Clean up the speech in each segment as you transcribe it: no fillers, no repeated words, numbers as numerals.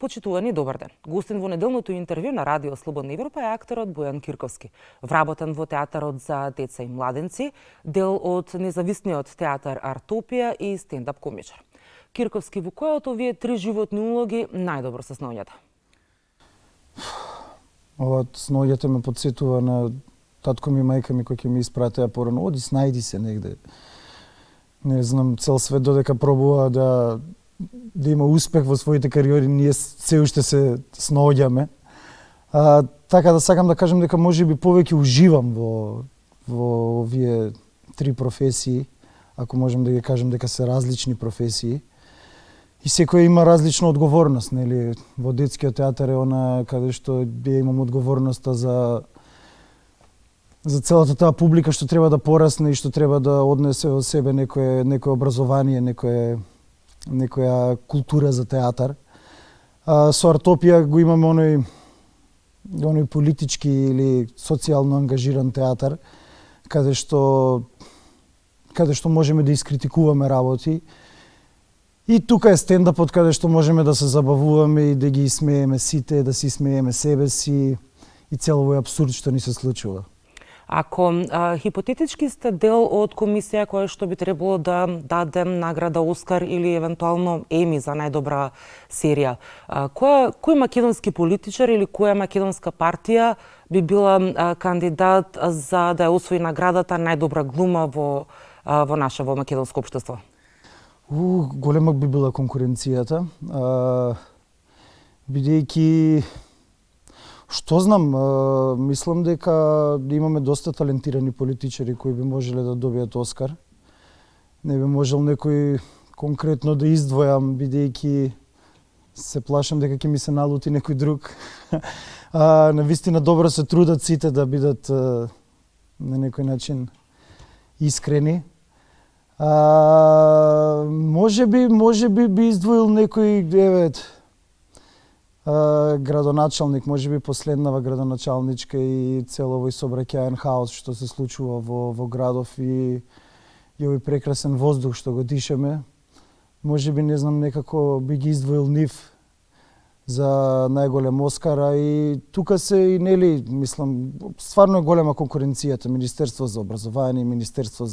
Почитувани, добар ден. Гостин во неделното интервју на Радио Слободна Европа е акторот Бојан Кирковски. Вработен во театарот за деца и младенци, дел од независниот театар Артопија и стендап комичар. Кирковски, во која од овие три животни улоги најдобро се снаоѓате? Ова снаоѓате ме подсетува на татко ми и мајка ми кои ќе ми испратеа порано. Оди, снајди се негде. Не знам, цел свет додека пробува да има успех во своите кариери, ние се уште се снаоѓаме. Така да сакам да кажам дека можеби повеќе уживам во овие три професии, ако можем да ги кажем дека се различни професии. И секој има различна одговорност, нели? Во детскиот театар е она каде што ја имам одговорноста за целата таа публика што треба да порасне и што треба да однесе во себе некое образование, некоја култура за театар. Со Артопија го имаме оној политички или социјално ангажиран театар, каде што можеме да искритикуваме работи. И тука е стендапот каде што можеме да се забавуваме и да ги смееме сите, да си смееме себе си и цел овој апсурд што ни се случува. Ако хипотетички сте дел од комисија која што би требало да даде награда Оскар или евентуално Еми за најдобра серија, кој македонски политичар или која македонска партија би била кандидат за да ја освои наградата најдобра глума во македонско општество? Голема би била конкуренцијата, бидејќи што знам, мислам дека имаме доста талентирани политичари кои би можеле да добијат Оскар. Не би можел некој конкретно да издвојам, бидејќи се плашам дека ќе ми се налути некој друг. Навистина добро се трудат сите да бидат на некој начин искрени. Можеби би издвоил некој градоначалник, можеби последнава градоначалничка и цел овој сообраќаен хаос што се случува во градов и овој прекрасен воздух што го дишеме. Можеби, не знам, некако би ги издвоил нив за најголем Оскар, и тука се и нели, мислам, стварно е голема конкуренцијата, Министерство за образование, Министерство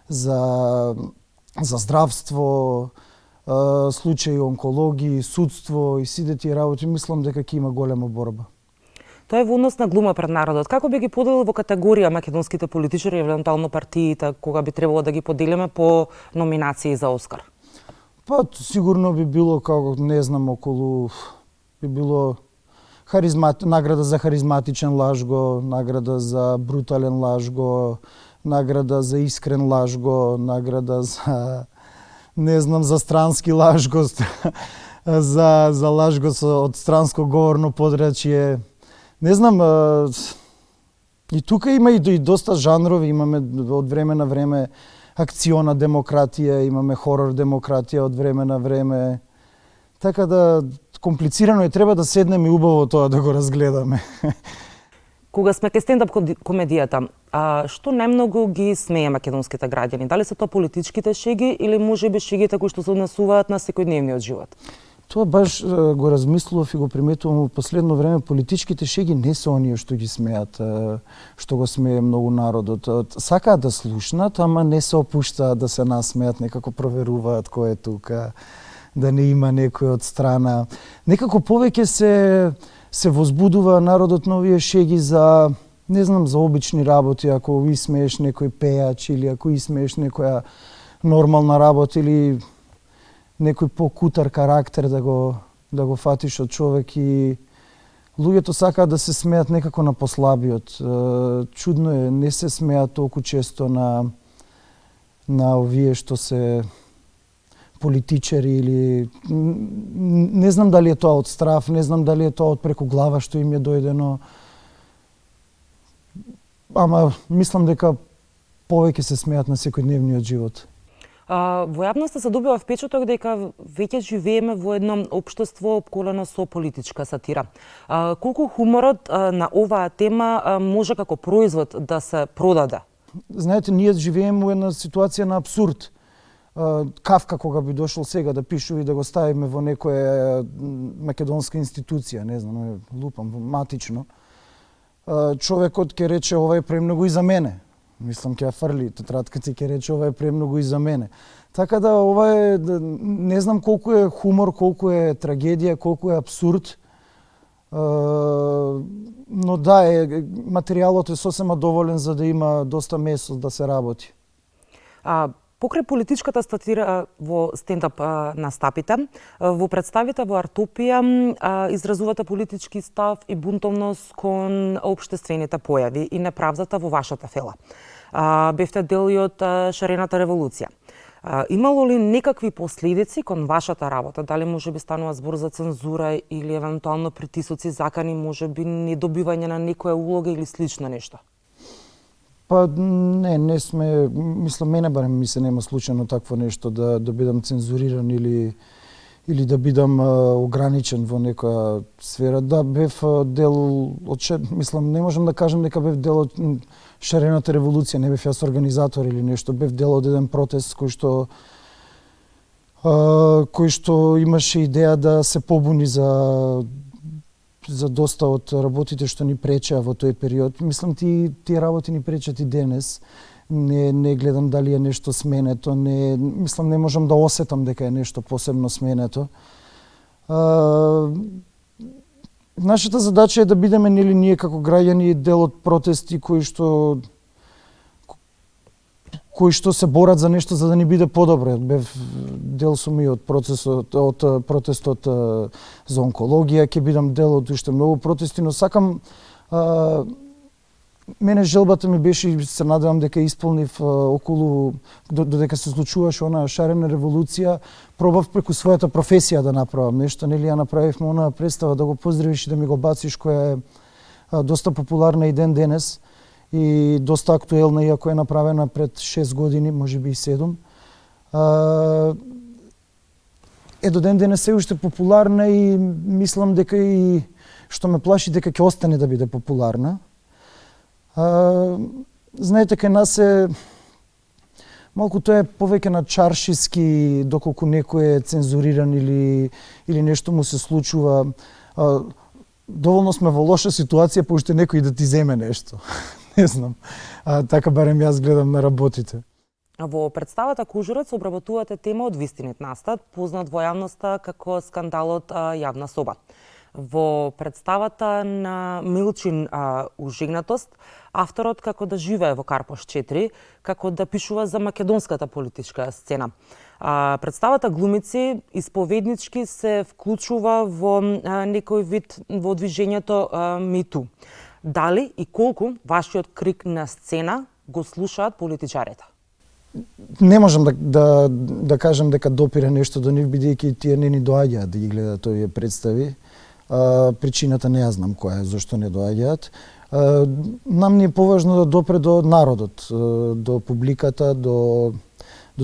за здравство, случаи онкологии, судство и сите тие работи, мислам дека ќе има голема борба. Тоа е во однос на глума пред народот. Како би ги поделил во категорија македонските политичари, евентуално партиите, кога би требало да ги поделиме по номинации за Оскар? Сигурно би било како, не знам, би било награда за харизматичен лажго, награда за брутален лажго, награда за искрен лажго, награда за, не знам, за странски лажго, за лажго од странско говорно подрачје. Не знам, и тука има и доста жанрови, имаме од време на време акциона демократија, имаме хорор демократија од време на време. Така да, комплицирано е, треба да седнеме и убаво тоа да го разгледаме. Кога сме кај стендап комедијата, што најмногу ги смее македонските граѓани? Дали се тоа политичките шеги или можеби шегите кои што се однесуваат на секојдневниот живот? Тоа баш го размислував и го приметувам во последно време. Политичките шеги не се оние што ги смеат, што го смее многу народот. Сакаат да слушнат, ама не се опуштаат да се насмеат, некако проверуваат кој е тука, да не има некој од страна. Некако повеќе се возбудува народот на овие шеги за, не знам, за обични работи, ако исмееш некој пејач или ако исмееш некоја нормална работа или некој покутар карактер да го фатиш од човек, и луѓето сакаат да се смеат некако на послабиот. Чудно е, не се смеат толку често на овие што се политичари или не знам дали е тоа од страф, не знам дали е тоа од преку глава што им е дојдено. Ама мислам дека повеќе се смеат на секојдневниот живот. Во јавноста се добива впечаток дека веќе живееме во едно општество опколено со политичка сатира. Колку хуморот на оваа тема може како производ да се продаде? Знаете, ние живееме во една ситуација на апсурд. Кавка кога би дошол сега да пишува и да го ставиме во некоја македонска институција, не знам, лупам, матично, човекот ќе рече ова е премногу и за мене. Мислам ќе ја фрли тетратката и ќе рече ова е премногу и за мене. Така да ова е, не знам колку е хумор, колку е трагедија, колку е абсурд. Но да, материјалот е сосема доволен за да има доста место да се работи. Покрај политичката статира во стендап настапите, во представите во Артопија изразувате политички став и бунтовност кон општествените појави и неправдата во вашата фела. Бевте дел и од шарената револуција. Имало ли некакви последици кон вашата работа? Дали може би станува збор за цензура или евентуално притисоци, закани, може би недобивање на некоја улога или слично нешто? Па не сме, мислам, мене барем ми се нема случајно такво нешто да бидам цензуриран или да бидам ограничен во некоја сфера. Да, бев дел од мислам, не можам да кажам дека бев дел од шарената револуција, не бев јас организатор или нешто, бев дел од еден протест кој што имаше идеја да се побуни за доста од работите што ни пречеа во тој период. Мислам, тие работи ни пречат и денес. Не гледам дали е нешто сменето, мислам, не можам да осетам дека е нешто посебно сменето. Нашата задача е да бидеме ние како граѓани дел од протести кои што се борат за нешто за да ни биде подобро. Бев дел сум и од протестот за онкологија, ќе бидам дел од уште многу протести, но сакам мене желбата ми беше и се надевам дека исполнив околу додека се случуваше онаа шарена револуција, пробав преку својата професија да направам нешто, нели ја направивме онаа представа да го поздравиш и да ми го бациш, која е доста популарна и ден денес и доста актуелна, иако е направена пред 6 години, можеби и 7. До ден денес се уште популарна и мислам дека и што ме плаши дека ќе остане да биде популарна. Знаете, кај нас е малку тоа е повеќе на чаршиски, доколку некој е цензуриран или нешто му се случува. Доволно сме во лоша ситуација, па уште некој да ти земе нешто. Не знам. Така барем јас гледам на работите. Во представата Кужурец обработувате тема од вистинет настат, познат во јавноста како скандалот Јавна соба. Во представата на Милчин ужигнатост, авторот како да живее во Карпош 4, како да пишува за македонската политичка сцена. Представата глумици исповеднички се вклучува во некој вид во движењето МИТУ. Дали и колку вашиот крик на сцена го слушаат политичарите? Не можам да кажам дека допира нешто до нив, бидејќи тие не ни доаѓаат да ги гледаат овие представи. Причината не ја знам која е, зашто не доаѓаат. Нам ни е поважно да допре до народот, до публиката, до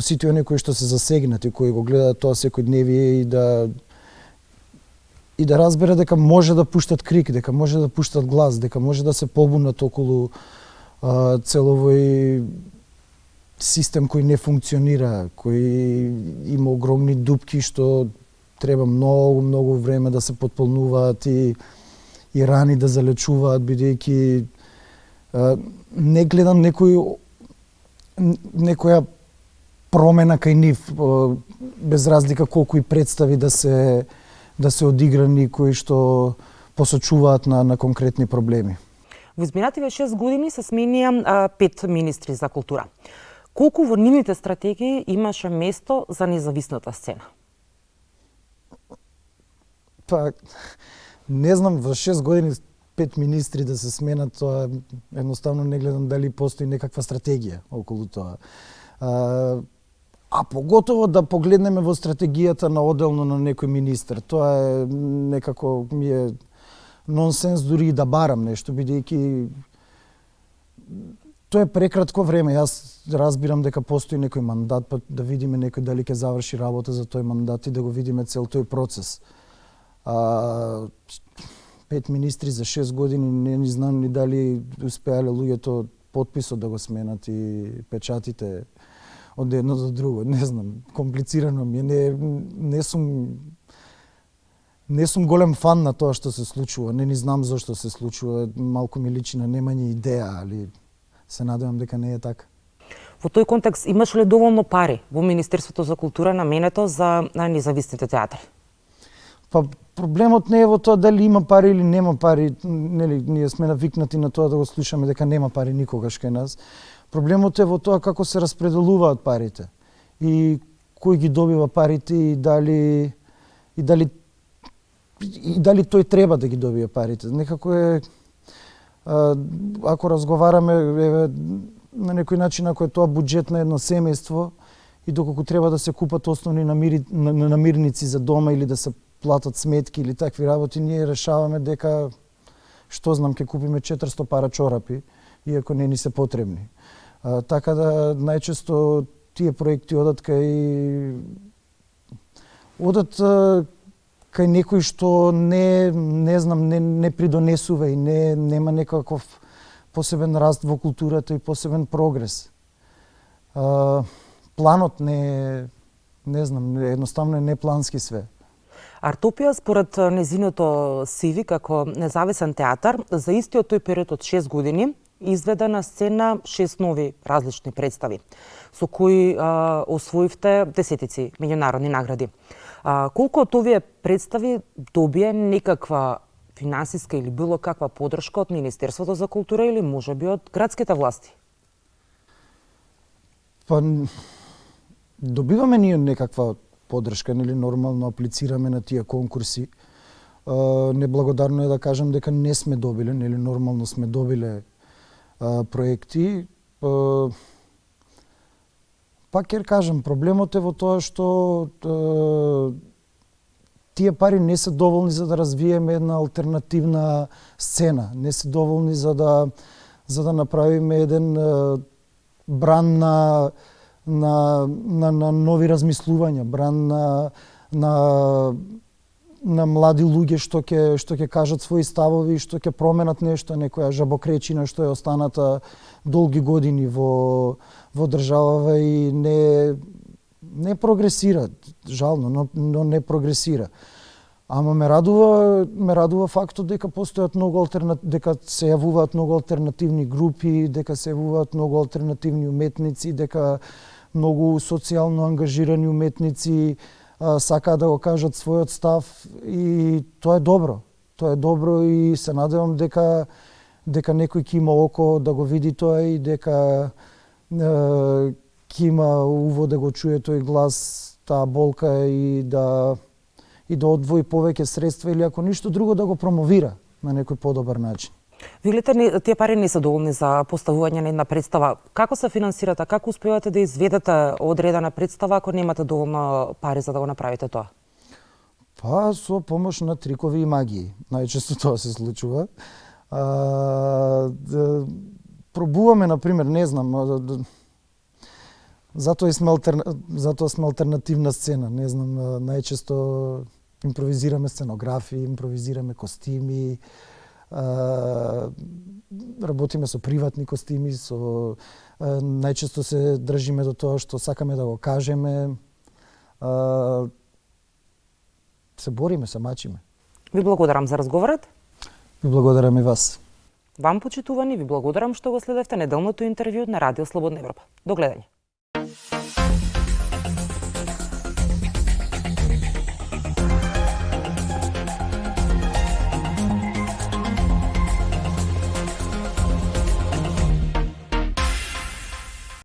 сите оние кои што се засегнати, кои го гледаат тоа секојдневие и да разбере дека може да пуштат крик, дека може да пуштат глас, дека може да се побунат околу целовој систем кој не функционира, кој има огромни дупки што треба многу време да се потполнуваат и рани да залечуваат, бидејќи не гледам некоја промена кај нив, без разлика колку и представи да се одиграни кои што посочуваат на конкретни проблеми. Во изминативе 6 години се сменија 5 министри за култура. Колку во нивните стратегии имаше место за независната сцена? Па, не знам, во 6 години 5 министри да се сменат, тоа едноставно не гледам дали постои некаква стратегија околу тоа. А поготово да погледнеме во стратегијата на одделно на некој министер. Тоа е некако ми е нонсенс дури и да барам нешто, бидејќи тоа е прекратко време. Јас разбирам дека постои некој мандат, па да видиме некој дали ќе заврши работа за тој мандат и да го видиме цел тој процес. 5 министри за 6 години, не знам ни дали успеале луѓето подписот да го сменат и печатите од едно до друго. Не знам, комплицирано ми е. Не сум голем фан на тоа што се случува. Не ни знам зошто се случува. Малку ми личи на немање идеја, али се надевам дека не е така. Во тој контекст имаш ли доволно пари во Министерството за култура наменето за независните театри? Па проблемот не е во тоа дали има пари или нема пари, нели, ние сме навикнати на тоа да го слушаме дека нема пари никогаш кај нас. Проблемот е во тоа како се распределуваат парите и кој ги добива парите и дали тој треба да ги добие парите. Некако е, ако разговараме на некој начин, ако е тоа буџет на едно семејство и доколку треба да се купат основни намирници за дома или да се платат сметки или такви работи, ние решаваме дека, што знам, ќе купиме 400 пара чорапи, иако не ни се потребни. Така да најчесто тие проекти одат кај некој што не придонесува и нема некаков посебен раст во културата и посебен прогрес. Планот не знам, едноставно е неплански све. Артопија, според незиното CV како независен театар, за истиот тој период од 6 години изведе на сцена 6 нови различни представи, со кои освоивте десетици меѓународни награди. Колку од овие представи добие некаква финансиска или било каква подршка од Министерството за култура или можеби од градските власти? Па добиваме ние некаква подршка, нели, нормално аплицираме на тие конкурси. Неблагодарно е да кажам дека не сме добиле, нели, нормално сме добиле проекти. Пак ќе кажам, проблемот е во тоа што тие пари не се доволни за да развиеме една алтернативна сцена, не се доволни за да направиме еден бран на нови размислувања, бран на млади луѓе што ќе кажат своји ставови, што ќе променат нешто, некоја жабокречина што е останата долги години во државава и не прогресира, жално, но не прогресира. Ама ме радува фактот дека постојат дека се јавуваат многу алтернативни групи, дека се јавуваат многу алтернативни уметници, дека многу социјално ангажирани уметници сакаат да го кажат својот став и тоа е добро. Тоа е добро и се надевам дека некој ќе има око да го види тоа и дека ќе има уво да го чуе тој глас, таа болка и да одвои повеќе средства или ако ништо друго да го промовира на некој подобар начин. Ви гледате, тие пари не се доволни за поставување на една представа. Како се финансирате? Како успевате да изведете одредена представа ако немате доволно пари за да го направите тоа? Па со помош на трикови и магии. Најчесто тоа се случува. Пробуваме, например, не знам, затоа сме алтернативна сцена. Не знам, најчесто импровизираме сценографии, импровизираме костими, работиме со приватни костими, најчесто се држиме до тоа што сакаме да го кажеме. Се бориме, се мачиме. Ви благодарам за разговорот. Ви благодарам и вас. Вам, почитувани, ви благодарам што го следевте неделното интервју на Радио Слободна Европа. До гледање.